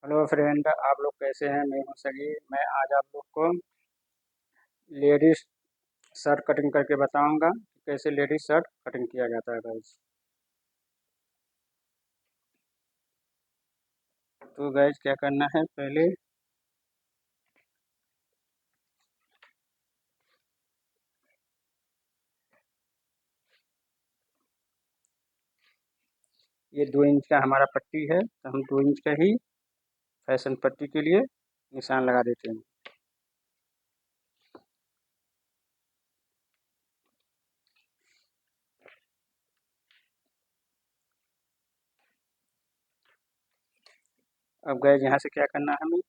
Hello friend, आप लोग कैसे हैं? मैं हूं सगी। मैं आज आप लोग को लेडीज शर्ट कटिंग करके बताऊंगा कि कैसे लेडीज शर्ट कटिंग किया जाता है गाइज। तो गाइज क्या करना है, पहले ये 2 इंच का हमारा पट्टी है, तो हम 2 इंच का ही फैशन पट्टी के लिए निशान लगा देते हैं। अब गाइज यहाँ से क्या करना है, हमें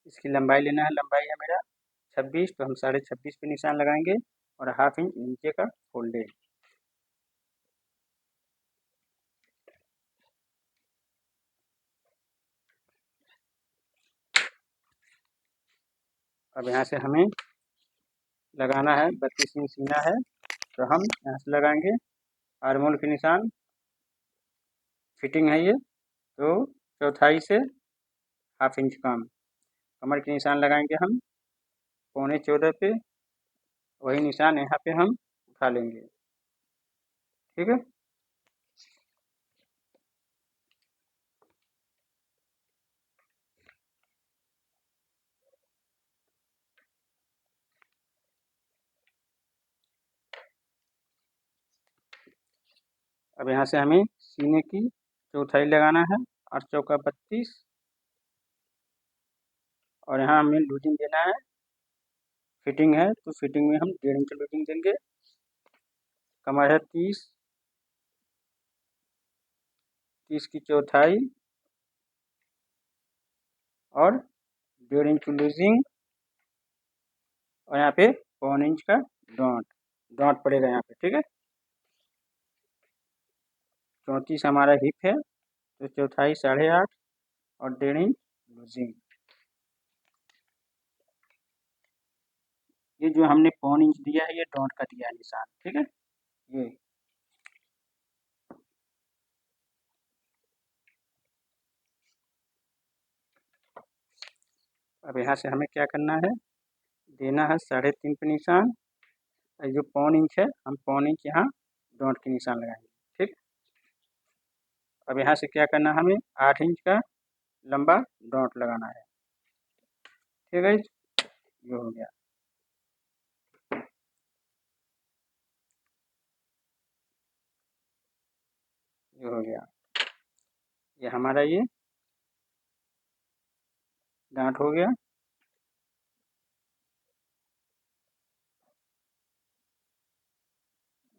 इसकी लंबाई लेना है। लंबाई है मेरा 26, तो हम 26.5 पे निशान लगाएंगे और हाफ इंच नीचे का फोल्डेड। अब यहाँ से हमें लगाना है 32 इंच सीना है, तो हम यहाँ से लगाएंगे आर्मोल के निशान। फिटिंग है ये, तो चौथाई से हाफ इंच कम। कमर के निशान लगाएंगे हम 14.25 पे, वही निशान यहाँ पे हम उठा लेंगे। ठीक है। अब यहाँ से हमें सीने की चौथाई लगाना है, 8 चौका 32, और यहाँ हमें लूजिंग देना है। फिटिंग है तो फिटिंग में हम 1.5 इंच लूजिंग देंगे। कमर है 30, 30 की चौथाई और 1.5 इंच लूजिंग, और यहाँ पे 1.25 इंच का डॉट डॉट पड़ेगा यहाँ पे। ठीक है। 34 हमारा हिप है, तो चौथाई 8.5 और 1.5 इंच लूजिंग। ये जो हमने 1.25 इंच दिया है, ये डॉट का दिया है निशान। ठीक है। ये अब यहाँ से हमें क्या करना है, देना है 3.5 पे निशान। और जो 1.25 इंच है, हम 1.25 इंच यहाँ डॉट के निशान लगाएंगे। ठीक। अब यहाँ से क्या करना है, हमें 8 इंच का लंबा डॉट लगाना है। ठीक है। ये हो गया। ये हो गया। ये हमारा ये डांट हो गया।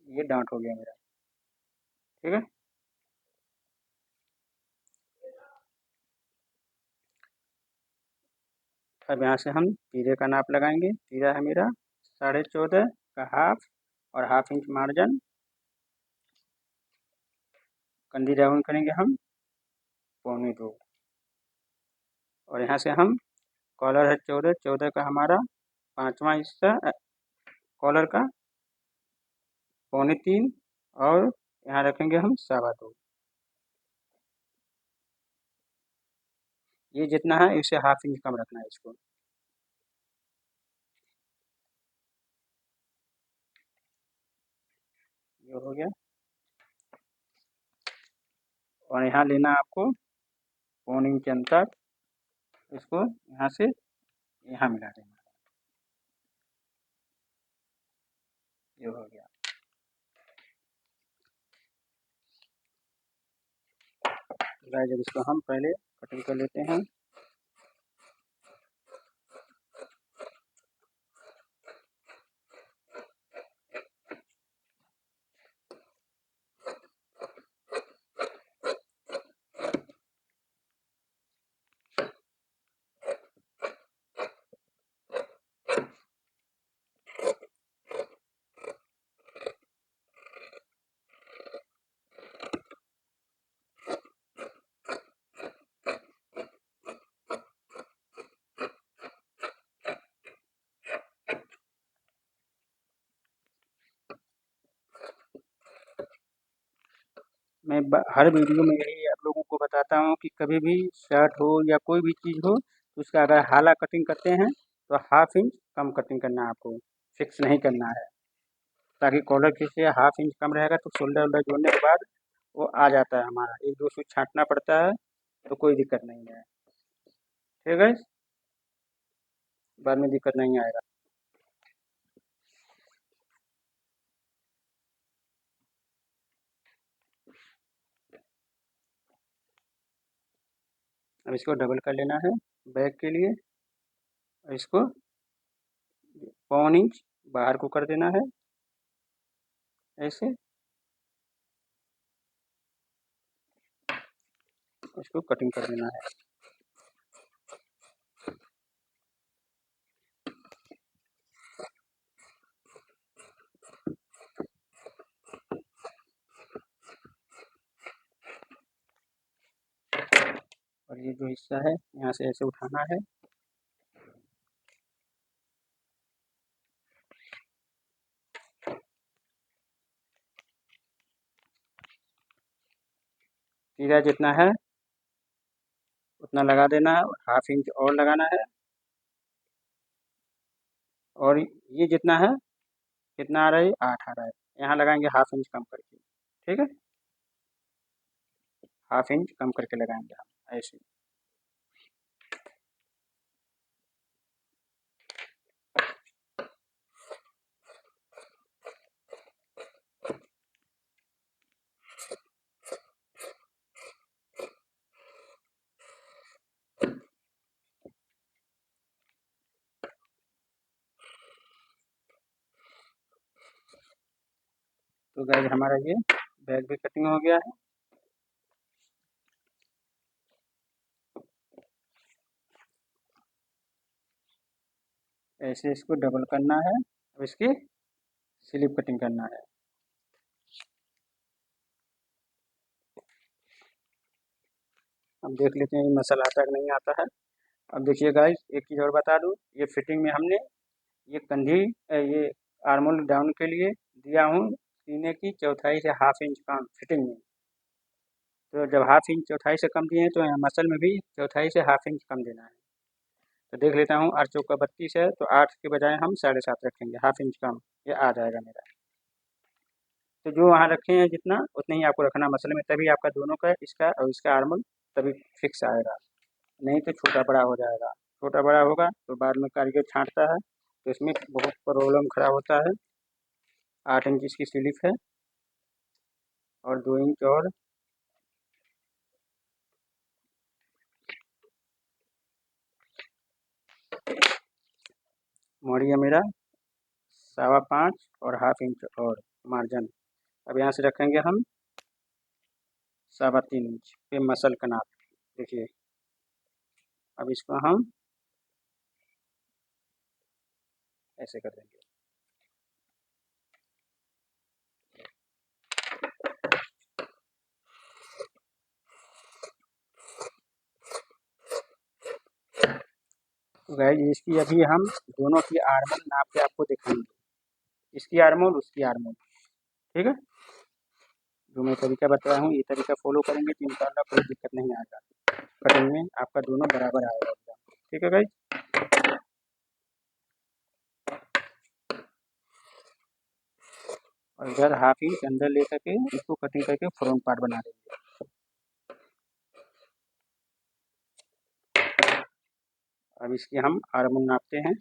ये डांट हो गया मेरा। ठीक है। अब यहाँ से हम तीरे का नाप लगाएंगे। तीरा है मेरा 14.5 का हाफ, और हाफ इंच मार्जिन। कंधी राउंड करेंगे हम 1.25। और यहाँ से हम कॉलर है 14, 14 का हमारा 5वां हिस्सा कॉलर का 3.25, और यहाँ रखेंगे हम 2.25। ये जितना है इसे हाफ इंच कम रखना है इसको। ये हो गया। और यहाँ लेना आपको 1.25 इंच अंतर, इसको यहाँ से यहाँ मिला देना। ये हो गया। जब इसको हम पहले कटिंग कर लेते हैं। मैं हर वीडियो में यही आप लोग लोगों को बताता हूँ कि कभी भी शर्ट हो या कोई भी चीज़ हो तो उसका अगर हाला कटिंग करते हैं तो 1/2 इंच कम कटिंग करना है आपको, फिक्स नहीं करना है, ताकि कॉलर खींचे 1/2 इंच कम रहेगा तो शोल्डर वोल्डर जोड़ने के बाद वो आ जाता है हमारा, 1-2 स्विच छाँटना पड़ता है तो कोई दिक्कत नहीं है। ठीक है, बाद में दिक्कत नहीं आएगा। अब इसको डबल कर लेना है बैक के लिए, और इसको 1/4 इंच बाहर को कर देना है ऐसे, उसको कटिंग कर देना है। और ये जो हिस्सा है यहाँ से ऐसे उठाना है, तीरा जितना है उतना लगा देना है और 1/2 इंच और लगाना है, और ये जितना है कितना आ रहा है, 8 आ रहा है, यहाँ लगाएंगे 1/2 इंच कम करके। ठीक है, 1/2 इंच कम करके लगाएंगे हम ऐसे। तो गाइस हमारा ये बैक भी कटिंग हो गया है। ऐसे इसको डबल करना है और इसकी स्लिप कटिंग करना है। अब देख लेते हैं ये मसल आता है कि नहीं आता है। अब देखिए गाइस एक चीज़ और बता दूँ, ये फिटिंग में हमने ये कंधी ये आर्मोल डाउन के लिए दिया हूँ सीने की चौथाई से 1/2 इंच कम फिटिंग में। तो जब 1/2 इंच चौथाई से कम दिए हैं तो यहाँ मसल में भी चौथाई से 1/2 इंच कम देना है। तो देख लेता हूँ, 8 चौका 32 है तो 8 के बजाय हम 7.5 रखेंगे, 1/2 इंच कम ये आ जाएगा मेरा। तो जो वहाँ रखे हैं जितना उतना ही आपको रखना मसल में, तभी आपका दोनों का इसका और इसका आर्मोल तभी फिक्स आएगा, नहीं तो छोटा बड़ा हो जाएगा। छोटा बड़ा होगा तो बाद में कारीगर छाँटता है तो इसमें बहुत प्रॉब्लम खड़ा होता है। 8 इंच इसकी स्लिप है और 2 इंच और मोड़ी है मेरा 5.25 और 1/2 इंच और मार्जिन। अब यहाँ से रखेंगे हम 3.25 इंच पे मसल का नाप। देखिए अब इसको हम ऐसे कर देंगे। तो गाइस इसकी अभी हम दोनों की आर्मोल नाप के आपको दिखाएंगे, इसकी आर्मोल उसकी आर्मोल। ठीक है, जो मैं तरीका बताया हूँ ये तरीका फॉलो करेंगे तो इंशाल्लाह कोई दिक्कत नहीं आएगा, कटिंग में आपका दोनों बराबर आएगा एकदम। ठीक है गाइस, और इधर 1/2 इंच अंदर ले करके इसको कटिंग करके फ्रंट पार्ट बना देंगे। अब इसकी हम आर्मोल नापते हैं,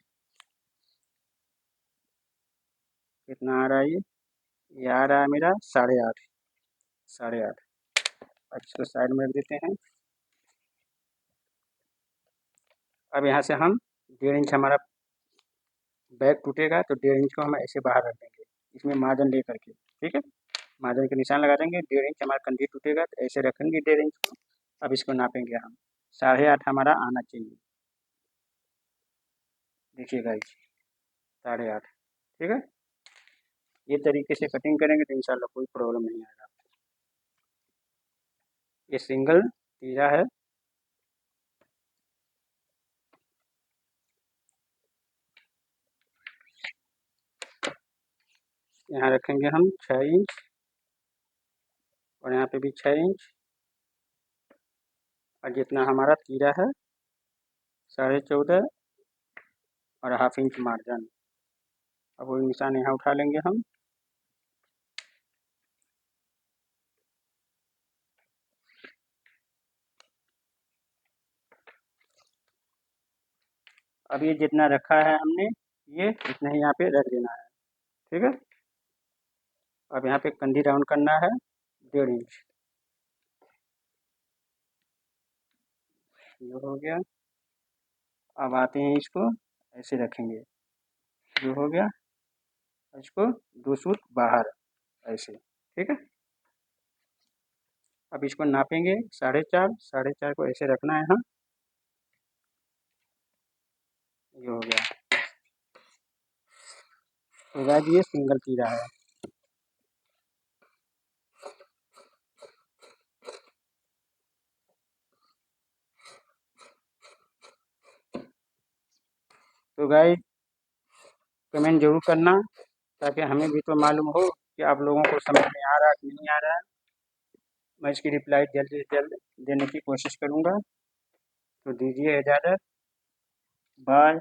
कितना आ रहा है ये आ रहा है मेरा 8.5, 8.5। अब इसको साइड में रख देते हैं। अब यहाँ से हम 1.5 इंच हमारा बैक टूटेगा तो 1.5 इंच को हम ऐसे बाहर रख देंगे, इसमें मार्जिन ले करके। ठीक है, मार्जिन का निशान लगा देंगे, 1.5 इंच हमारा कंधी टूटेगा तो ऐसे रखेंगे 1.5 इंच को। अब इसको नापेंगे हम, 8.5 हमारा आना चाहिए। देखिए गाइस 8.5। ठीक है, ये तरीके से कटिंग करेंगे तो इंशाल्लाह कोई प्रॉब्लम नहीं आएगा। ये सिंगल तीरा है। यहाँ रखेंगे हम 6 इंच और यहाँ पे भी 6 इंच और जितना हमारा तीरा है 14.5 और ½ इंच मार्जिन। अब वही निशान यहाँ उठा लेंगे हम। अब ये जितना रखा है हमने ये इतना ही यहाँ पे रख देना है, ठीक है। अब यहाँ पे कंधी राउंड करना है 1.5 इंच। ये हो गया। अब आते हैं इसको ऐसे रखेंगे, जो हो गया। इसको 2 सूत बाहर ऐसे, ठीक है। अब इसको नापेंगे 4.5, 4.5 को ऐसे रखना है यहाँ। ये हो गया। तो गाइस ये सिंगल तीरा है। तो गाइस कमेंट जरूर करना, ताकि हमें भी तो मालूम हो कि आप लोगों को समझ में आ रहा है कि नहीं आ रहा है। मैं इसकी रिप्लाई जल्द से जल्द देने की कोशिश करूँगा। तो दीजिए इजाज़त, बाय।